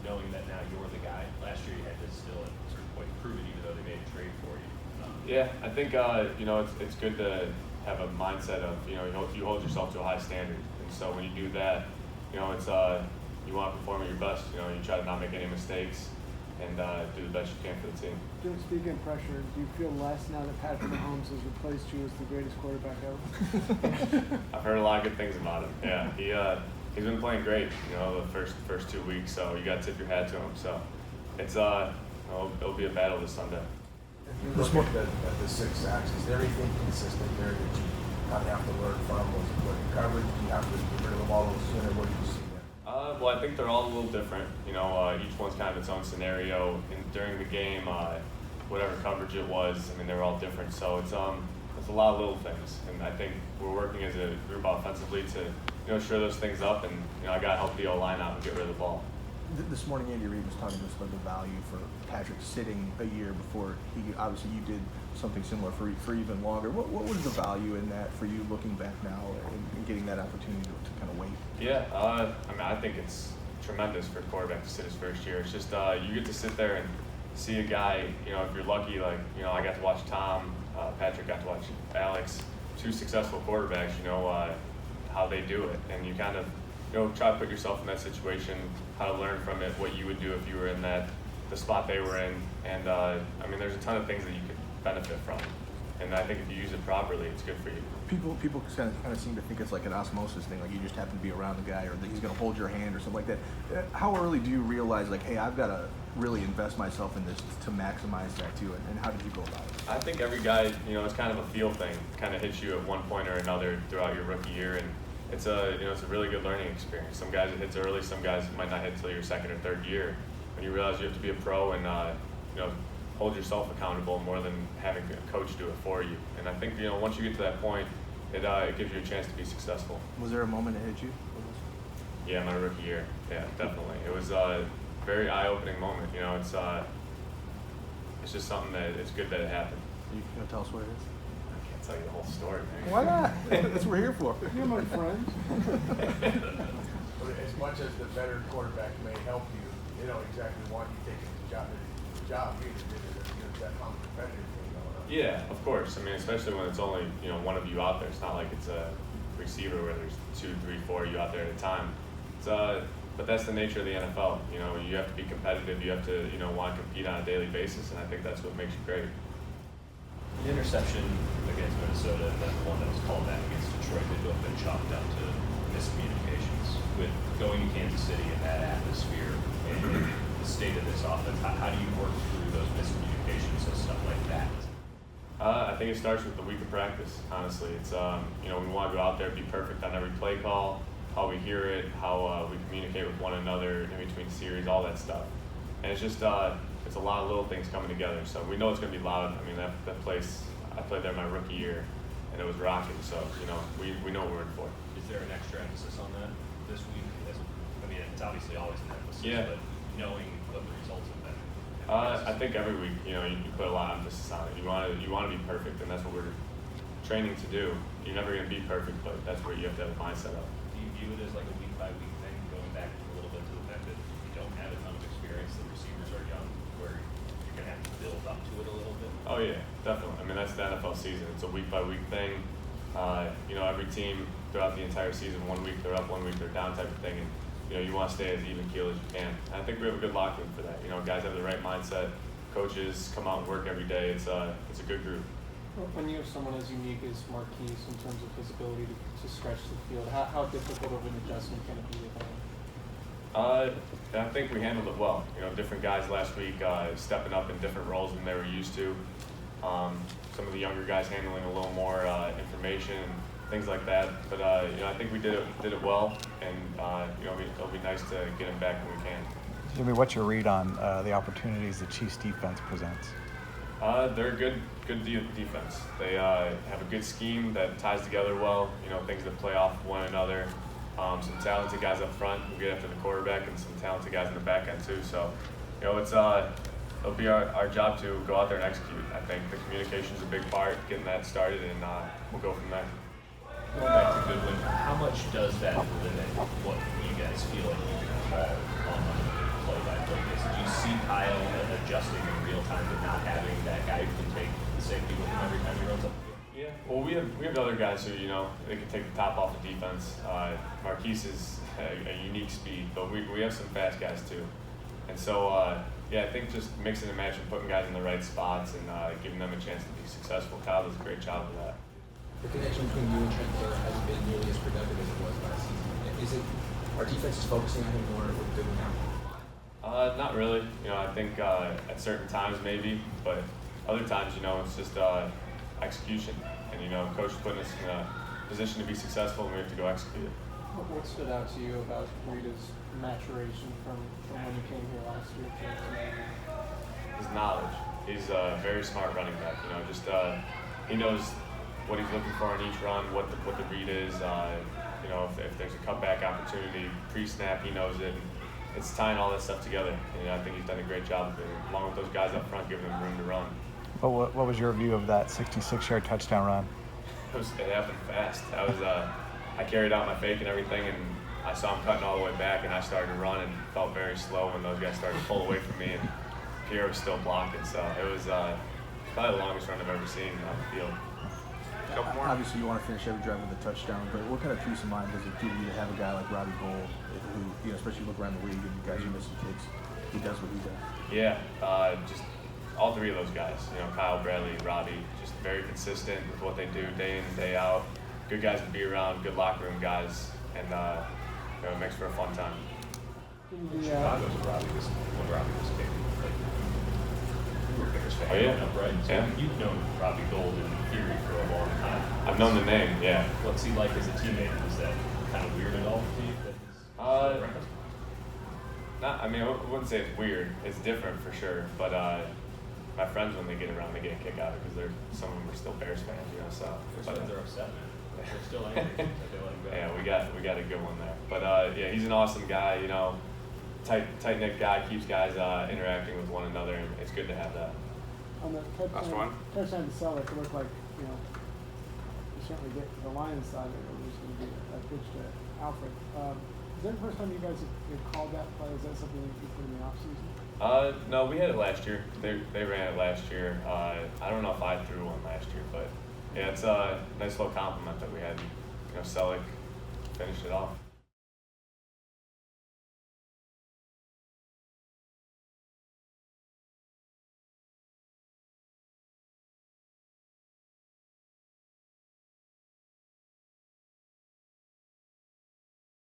knowing that now you're the guy? Last year you had to still at a certain point prove it, even though they made a trade for you. Yeah, I think it's good to have a mindset of you hold yourself to a high standard, and so when you do that, it's you want to perform at your best. You try to not make any mistakes and do the best you can for the team. Speaking of pressure, do you feel less now that Patrick Mahomes has replaced you as the greatest quarterback ever? I've heard a lot of good things about him. Yeah, he's been playing great. The first 2 weeks, so you got to tip your hat to him. So it's it'll be a battle this Sunday. If you look at the 6 sacks, is there anything consistent there that you kind of have to learn from? Was it putting coverage? Do you have to get rid of the ball a little sooner? What do you see there? Well, I think they're all a little different. Each one's kind of its own scenario. During the game, whatever coverage it was, they were all different. So it's a lot of little things, and I think we're working as a group offensively to shore those things up, and I got to help the O-line out and get rid of the ball. This morning, Andy Reid was talking to us about the value for Patrick sitting a year before obviously you did something similar for even longer. What was the value in that for you looking back now and getting that opportunity to kind of wait? Yeah, I think it's tremendous for a quarterback to sit his first year. It's just you get to sit there and see a guy, if you're lucky, like, I got to watch Tom, Patrick got to watch Alex, 2 successful quarterbacks, how they do it. And you kind of, try to put yourself in that situation, how to learn from it, what you would do if you were in the spot they were in. And, there's a ton of things that you could benefit from. And I think if you use it properly, it's good for you. People kind of seem to think it's like an osmosis thing, like you just happen to be around the guy or that he's going to hold your hand or something like that. How early do you realize, like, hey, I've got to really invest myself in this to maximize that too, and how did you go about it? I think every guy, it's kind of a feel thing. It kind of hits you at one point or another throughout your rookie year, and it's a really good learning experience. Some guys it hits early, some guys it might not hit until your 2nd or 3rd year. When you realize you have to be a pro and hold yourself accountable more than having a coach do it for you. And I think once you get to that point, it gives you a chance to be successful. Was there a moment it hit you? Yeah, my rookie year. Yeah, definitely. It was a very eye-opening moment. It's just something that it's good that it happened. You gonna tell us what it is? I can't tell you the whole story, man. Why not? That's what we're here for. You're my friend. As much as the better quarterback may help you, they don't exactly want you taking the job either. There's that competitive thing going on. Yeah, of course. Especially when it's only one of you out there. It's not like it's a receiver where there's 2, 3, 4 of you out there at a time. But that's the nature of the NFL. You have to be competitive. You have to want to compete on a daily basis, and I think that's what makes you great. The interception against Minnesota and then the one that was called back against Detroit, they both been chalked up to miscommunications. With going to Kansas City in that atmosphere and the state of this offense, how do you work through those miscommunications and stuff like that? I think it starts with the week of practice, honestly. It's, we want to go out there, be perfect on every play call, how we hear it, how we communicate with one another in between series, all that stuff. And it's just, it's a lot of little things coming together. So we know it's going to be loud. That place, I played there my rookie year, and it was rocking. So, we know what we're in for. Is there an extra emphasis on that this week? It's obviously always an emphasis, yeah. But knowing what the results have been. I think every week, you put a lot of emphasis on it. You want to be perfect, and that's what we're training to do. You're never going to be perfect, but that's where you have to have a mindset of. Do you view it as like a week-by-week thing, going back a little bit to the fact that you don't have a ton of experience, the receivers are young, where you're going to have to build up to it a little bit? Oh, yeah, definitely. That's the NFL season. It's a week-by-week thing. Every team throughout the entire season, 1 week they're up, 1 week they're down type of thing. And, you want to stay as even keel as you can. And I think we have a good locker room for that. Guys have the right mindset. Coaches come out and work every day. It's a good group. When you have someone as unique as Marquise in terms of his ability to stretch the field, how difficult of an adjustment can it be with him? I think we handled it well. Different guys last week stepping up in different roles than they were used to. Some of the younger guys handling a little more information, things like that. But I think we did it well, and it'll be nice to get him back when we can. Jimmy, what's your read on the opportunities the Chiefs defense presents? They're a good defense. They have a good scheme that ties together well. Things that play off one another. Some talented guys up front who get after the quarterback, and some talented guys in the back end too. So, it'll be our job to go out there and execute. I think the communication is a big part, getting that started, and we'll go from there. Going back to Goodwin, how much does that limit what you guys feel like you can call on Monday? play-by-play basis. Do you see Kyle adjusting in real time to not having that guy who can take the safety with him every time he runs up the field? Yeah, well, we have other guys who, you know, they can take the top off the defense. Marquise is a unique speed, but we have some fast guys too. And so, yeah, I think just mixing and matching, putting guys in the right spots and giving them a chance to be successful. Kyle does a great job of that. The connection between you and Trent Taylor hasn't been nearly as productive as it was last season. Is it our defense is focusing on him more with doing now? Not really. You know, I think at certain times maybe, but other times, you know, it's just execution. And, you know, coach putting us in a position to be successful and we have to go execute it. What stood out to you about Rita's maturation from when you came here last year to today? His knowledge. He's a very smart running back. You know, just he knows what he's looking for on each run, what the read is. You know, if there's a cutback opportunity pre-snap, he knows it. It's tying all that stuff together. And I think he's done a great job of it, along with those guys up front, giving them room to run. But what was your view of that 66-yard touchdown run? It happened fast. I carried out my fake and everything, and I saw him cutting all the way back, and I started to run and felt very slow when those guys started to pull away from me, and Pierre was still blocking. So it was probably the longest run I've ever seen on the field. Obviously, you want to finish every drive with a touchdown, but what kind of peace of mind does it give you to have a guy like Robbie Gould, who, you know, especially look around the league and you guys are missing kicks, he does what he does? Yeah, just all three of those guys, you know, Kyle, Bradley, Robbie, just very consistent with what they do day in and day out. Good guys to be around, good locker room guys, and you know, it makes for a fun time. Chicago's Robbie was when Robbie was big. Like, you were a Bears fan, Oh, yeah. up, right? So Yeah. you've known Robbie Gould in theory for a long time. I've known the name, yeah. What's he like as a teammate? Was that kind of weird at all for you? That he's I mean, I wouldn't say it's weird. It's different for sure, but my friends, when they get around, they get a kick out of it because some of them are still Bears fans, you know. So Bears fans are upset, man. They're still angry. They let him go. Yeah, we got a good one there. But yeah, he's an awesome guy. You know, tight knit guy, keeps guys interacting with one another, and it's good to have that. On the touchdown to sell, it looked like, you know, you certainly get the Lions side of it was going to be a pitch to Alfred. Is that the first time you guys have called that play? Is that something that you put in the offseason? No, we had it last year. They ran it last year. I don't know if I threw one last year, but yeah, it's a nice little compliment that we had. You know, Selleck finished it off.